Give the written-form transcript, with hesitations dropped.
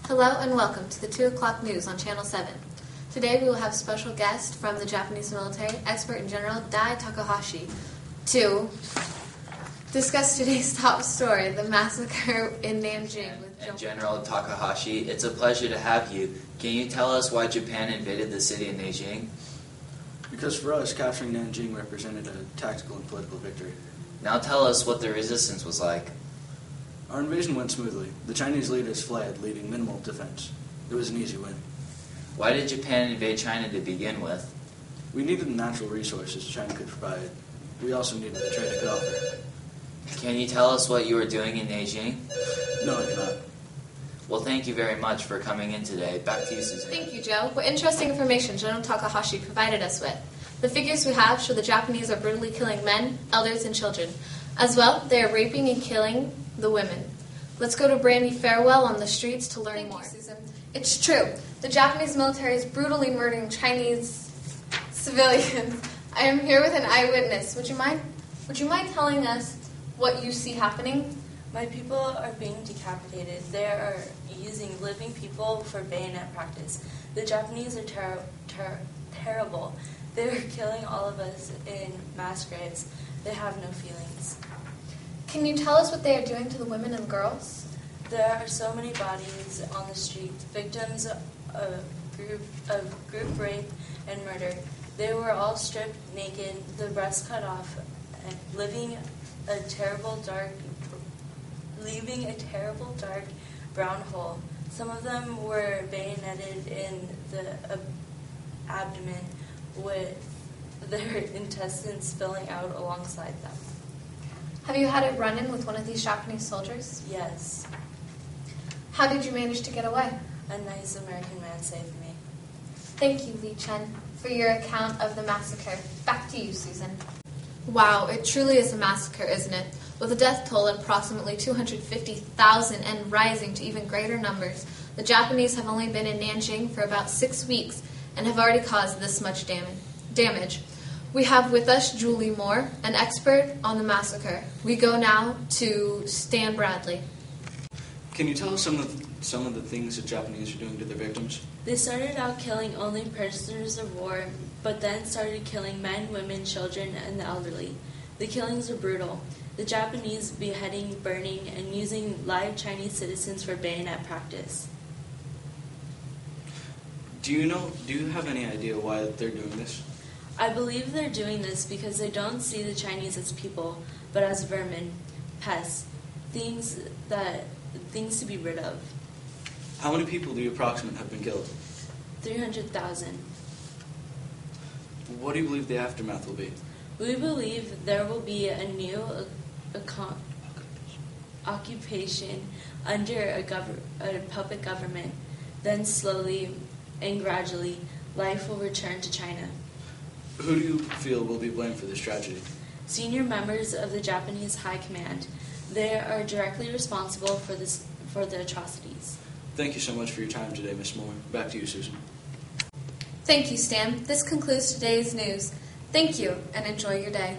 Hello and welcome to the 2 o'clock news on Channel 7. Today we will have a special guest from the Japanese military, expert in General Dai Takahashi, to discuss today's top story, the massacre in Nanjing. And General Takahashi, it's a pleasure to have you. Can you tell us why Japan invaded the city of Nanjing? Because for us, capturing Nanjing represented a tactical and political victory. Now tell us what the resistance was like. Our invasion went smoothly. The Chinese leaders fled, leaving minimal defense. It was an easy win. Why did Japan invade China to begin with? We needed the natural resources China could provide. We also needed the trade it could offer. Can you tell us what you were doing in Nanjing? No, I cannot. Well, thank you very much for coming in today. Back to you, Susan. Thank you, Joe. What interesting information General Takahashi provided us with. The figures we have show the Japanese are brutally killing men, elders, and children. As well, they are raping and killing the women. Let's go to Brandy Farewell on the streets to learn more. Thank you, Susan. It's true. The Japanese military is brutally murdering Chinese civilians. I am here with an eyewitness. Would you mind telling us what you see happening? My people are being decapitated. They are using living people for bayonet practice. The Japanese are terrible. They are killing all of us in mass graves. They have no feelings. Can you tell us what they are doing to the women and girls? There are so many bodies on the street, victims of group rape and murder. They were all stripped naked, the breasts cut off, and leaving a terrible dark brown hole. Some of them were bayoneted in the abdomen with their intestines spilling out alongside them. Have you had a run-in with one of these Japanese soldiers? Yes. How did you manage to get away? A nice American man saved me. Thank you, Lee Chen, for your account of the massacre. Back to you, Susan. Wow, it truly is a massacre, isn't it? With a death toll at approximately 250,000 and rising to even greater numbers, the Japanese have only been in Nanjing for about 6 weeks and have already caused this much damage. We have with us Julie Moore, an expert on the massacre. We go now to Stan Bradley. Can you tell us some of the things the Japanese are doing to their victims? They started out killing only prisoners of war, but then started killing men, women, children, and the elderly. The killings are brutal. The Japanese beheading, burning, and using live Chinese citizens for bayonet practice. Do you have any idea why they're doing this? I believe they're doing this because they don't see the Chinese as people, but as vermin, pests, things to be rid of. How many people do you approximate have been killed? 300,000. What do you believe the aftermath will be? We believe there will be a new occupation under a puppet government. Then slowly and gradually, life will return to China. Who do you feel will be blamed for this tragedy? Senior members of the Japanese High Command. They are directly responsible for the atrocities. Thank you so much for your time today, Ms. Moore. Back to you, Susan. Thank you, Stan. This concludes today's news. Thank you, and enjoy your day.